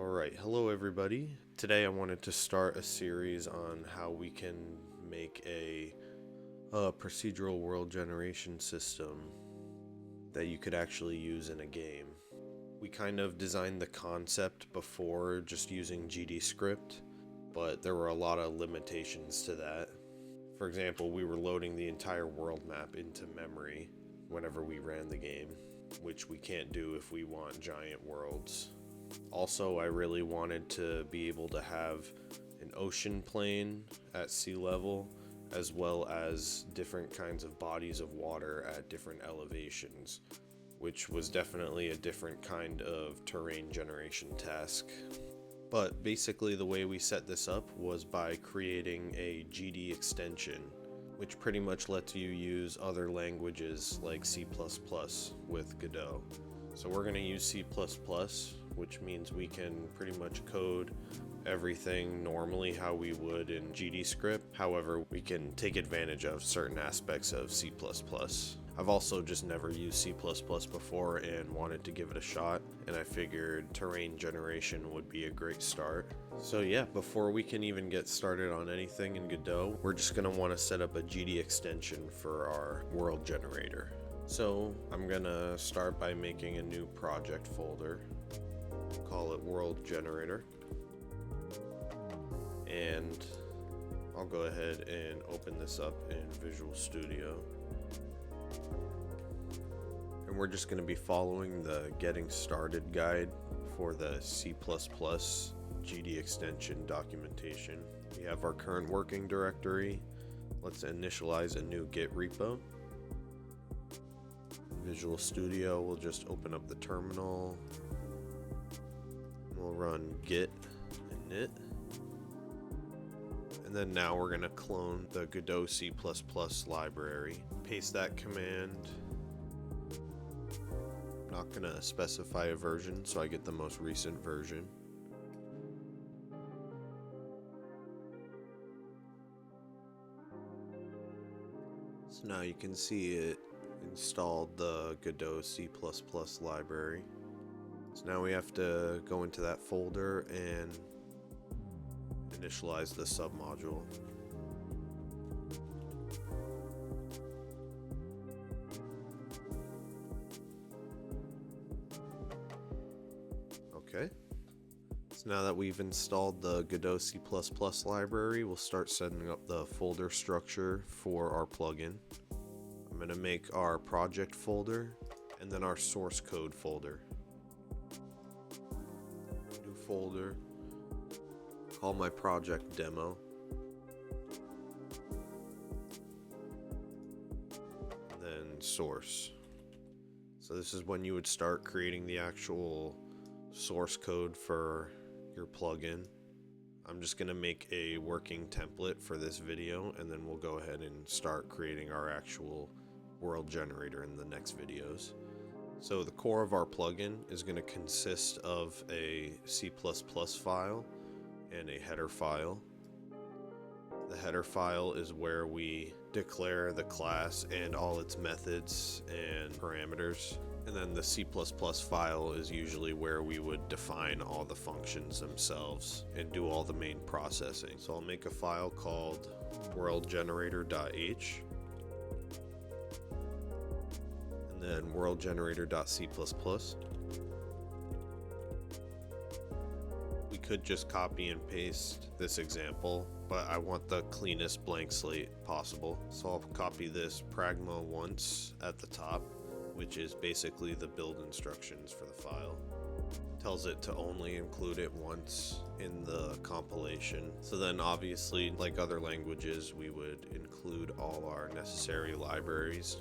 Alright, hello everybody. Today I wanted to start a series on how we can make a procedural world generation system that you could actually use in a game. We kind of designed the concept before just using GDScript, but there were a lot of limitations to that. For example, we were loading the entire world map into memory whenever we ran the game, which we can't do if we want giant worlds. Also, I really wanted to be able to have an ocean plane at sea level, as well as different kinds of bodies of water at different elevations, which was definitely a different kind of terrain generation task. But basically the way we set this up was by creating a GDExtension, which pretty much lets you use other languages like C++ with Godot. So we're going to use C++, which means we can pretty much code everything normally how we would in GDScript. However, we can take advantage of certain aspects of C++. I've also just never used C++ before and wanted to give it a shot, and I figured terrain generation would be a great start. So yeah, before we can even get started on anything in Godot, we're just going to want to set up a GDExtension for our world generator. So I'm going to start by making a new project folder. Call it World Generator, and I'll go ahead and open this up in Visual Studio, and we're just going to be following the Getting Started guide for the C++ GDExtension documentation. We have our current working directory. Let's initialize a new Git repo. Visual Studio, we'll just open up the terminal. We'll run git init, and then now we're going to clone the Godot C++ library. Paste that command. I'm not going to specify a version, so I get the most recent version. So now you can see it installed the Godot C++ library. So now we have to go into that folder and initialize the submodule. Okay. So now that we've installed the Godot C++ library, we'll start setting up the folder structure for our plugin. I'm going to make our project folder and then our source code folder. Folder, call my project demo, and then source. So this is when you would start creating the actual source code for your plugin. I'm just going to make a working template for this video, and then we'll go ahead and start creating our actual world generator in the next videos. So the core of our plugin is going to consist of a C++ file and a header file. The header file is where we declare the class and all its methods and parameters. And then the C++ file is usually where we would define all the functions themselves and do all the main processing. So I'll make a file called worldgenerator.h. and worldgenerator.c++. We could just copy and paste this example, but I want the cleanest blank slate possible. So I'll copy this pragma once at the top, which is basically the build instructions for the file. Tells it to only include it once in the compilation. So then obviously, like other languages, we would include all our necessary libraries.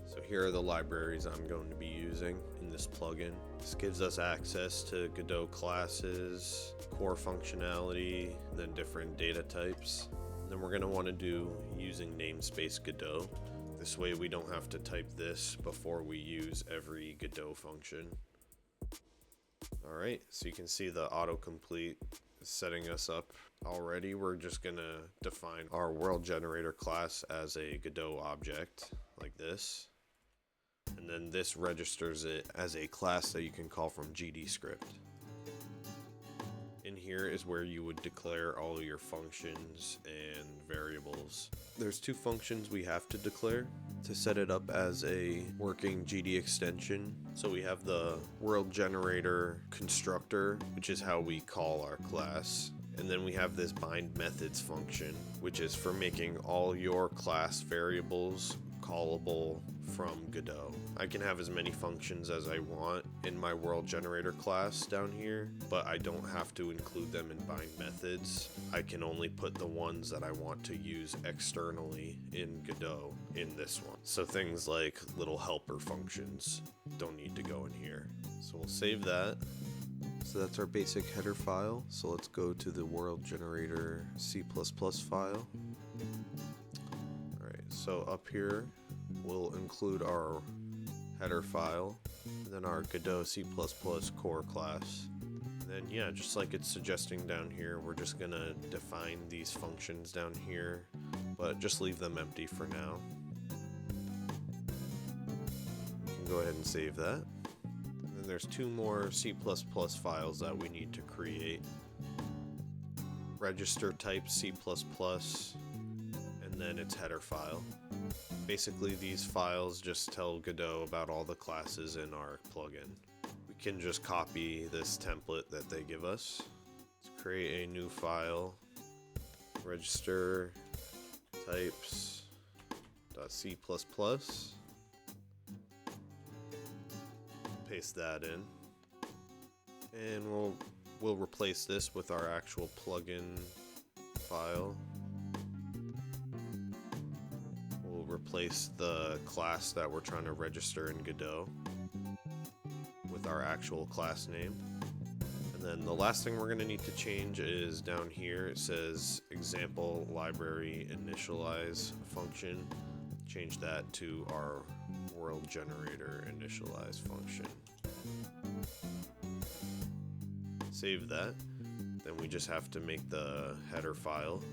So here are the libraries I'm going to be using in this plugin. This gives us access to Godot classes, core functionality, then different data types. And then we're going to want to do using namespace Godot. This way we don't have to type this before we use every Godot function. Alright, so you can see the autocomplete is setting us up already. We're just going to define our world generator class as a Godot object like this. And then this registers it as a class that you can call from GDScript. in here is where you would declare all your functions and variables. There's two functions we have to declare to set it up as a working GD extension. So we have the world generator constructor, which is how we call our class. And then we have this bind methods function, which is for making all your class variables callable from Godot. I can have as many functions as I want in my world generator class down here, but I don't have to include them in bind methods. I can only put the ones that I want to use externally in Godot in this one. So things like little helper functions don't need to go in here. So we'll save that. So that's our basic header file. So let's go to the world generator C++ file. Alright, so up here we'll include our header file, and then our Godot C++ core class. And then yeah, just like it's suggesting down here, we're just gonna define these functions down here, but just leave them empty for now. You can go ahead and save that. And then there's two more C++ files that we need to create. Register type C++, and then its header file. Basically, these files just tell Godot about all the classes in our plugin. We can just copy this template that they give us. Let's create a new file. Register types .c++. Paste that in. And we'll replace this with our actual plugin file. Replace the class that we're trying to register in Godot with our actual class name. And then the last thing we're going to need to change is down here. It says example library initialize function. Change that to our world generator initialize function. Save that. Then we just have to make the header file.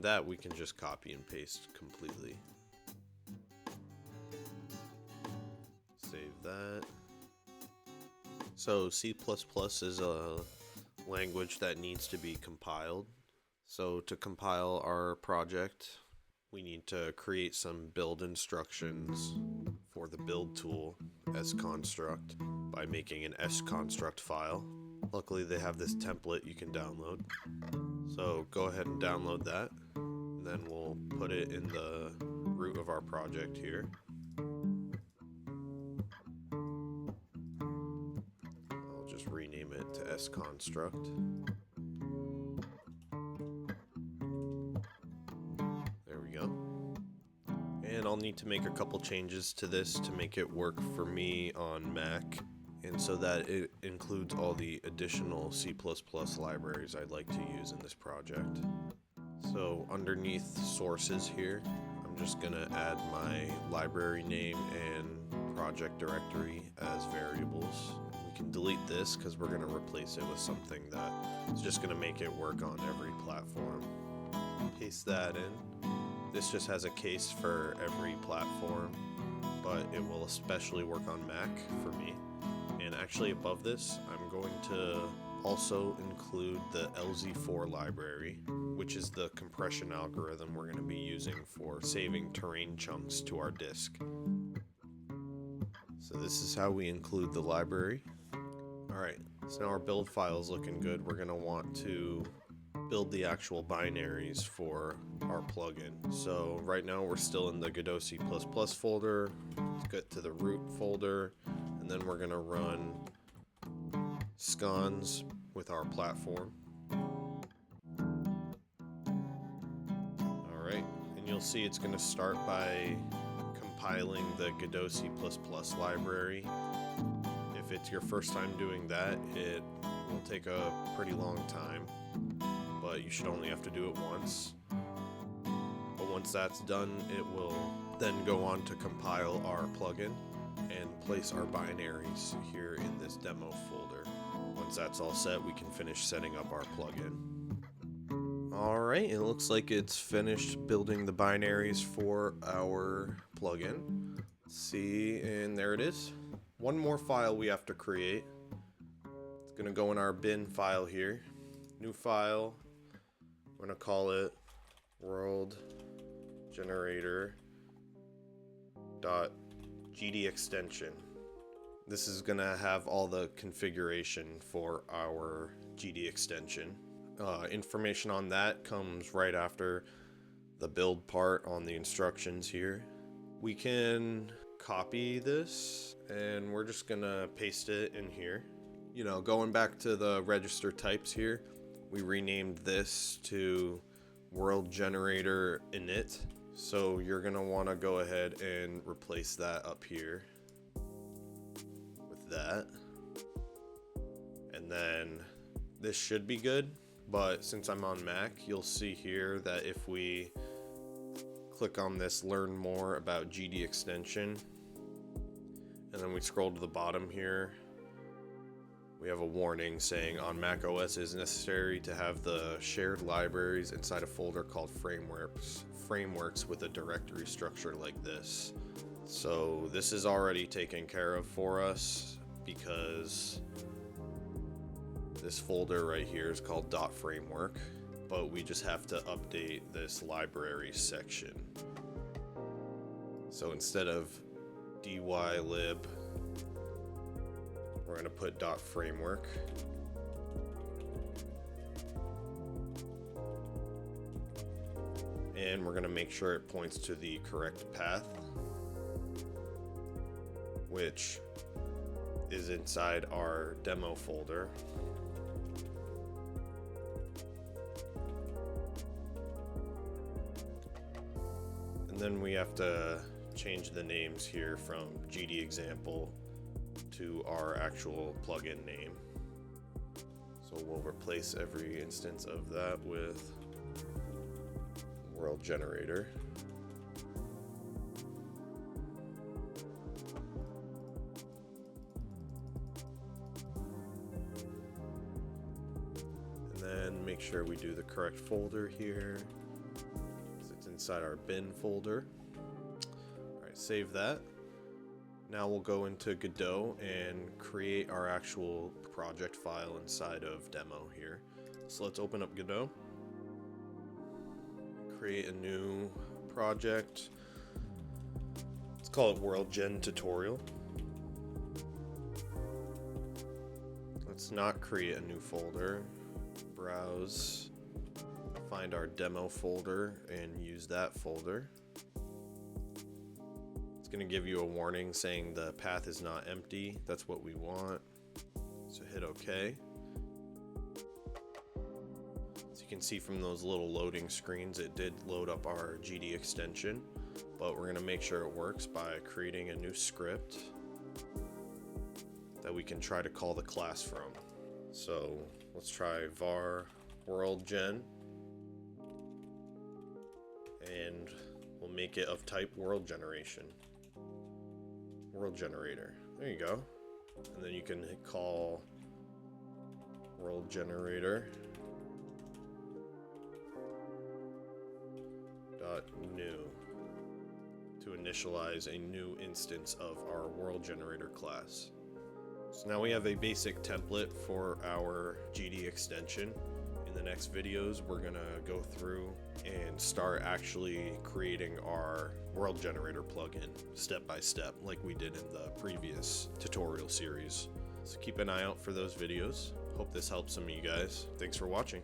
That we can just copy and paste completely. Save that. So C++ is a language that needs to be compiled. So to compile our project, we need to create some build instructions for the build tool sconstruct by making an sconstruct file. Luckily they have this template you can download. So go ahead and download that. Then we'll put it in the root of our project here. I'll just rename it to sconstruct. There we go. And I'll need to make a couple changes to this to make it work for me on Mac, and so that it includes all the additional C++ libraries I'd like to use in this project. So underneath sources here, I'm just gonna add my library name and project directory as variables. We can delete this because we're gonna replace it with something that is just gonna make it work on every platform. Paste that in. This just has a case for every platform, but it will especially work on Mac for me. And actually above this, I'm going to also include the LZ4 library, which is the compression algorithm we're going to be using for saving terrain chunks to our disk. So this is how we include the library. Alright, so now our build file is looking good. We're going to want to build the actual binaries for our plugin. So right now we're still in the Godot C++ folder. Let's get to the root folder, and then we're going to run scons with our platform. Alright, and you'll see it's going to start by compiling the Godot C++ library. If it's your first time doing that, it will take a pretty long time, but you should only have to do it once. But once that's done, it will then go on to compile our plugin and place our binaries here in this demo folder. Once that's all set, we can finish setting up our plugin. Alright, it looks like it's finished building the binaries for our plugin. Let's see, and there it is. One more file we have to create. It's gonna go in our bin file here. New file. We're gonna call it world generator .GDExtension. This is gonna have all the configuration for our GDExtension. Information on that comes right after the build part on the instructions here. We can copy this and we're just gonna paste it in here. You know, going back to the register types here, we renamed this to world generator init. So you're gonna wanna go ahead and replace that up here with that. And then this should be good, but since I'm on Mac, you'll see here that if we click on this learn more about GDExtension, and then we scroll to the bottom here, we have a warning saying on Mac OS it is necessary to have the shared libraries inside a folder called frameworks with a directory structure like this. So this is already taken care of for us because this folder right here is called .framework, but we just have to update this library section. So instead of dylib, we're going to put .framework. And we're going to make sure it points to the correct path, which is inside our demo folder. And then we have to change the names here from GDExample to our actual plugin name. So we'll replace every instance of that with world generator. And then make sure we do the correct folder here. It's inside our bin folder. All right, save that. Now we'll go into Godot and create our actual project file inside of demo here. So let's open up Godot. Create a new project. Let's call it World Gen Tutorial. Let's not create a new folder. Browse, find our demo folder and use that folder. It's going to give you a warning saying the path is not empty. That's what we want. So hit OK. So you can see from those little loading screens, it did load up our GDExtension, but we're going to make sure it works by creating a new script that we can try to call the class from. So let's try var world gen, and we'll make it of type world generation. World generator. There you go. And then you can call world generator .new to initialize a new instance of our world generator class. So now we have a basic template for our GDExtension. In the next videos, we're gonna go through and start actually creating our world generator plugin step by step, like we did in the previous tutorial series. So keep an eye out for those videos. Hope this helps some of you guys. Thanks for watching.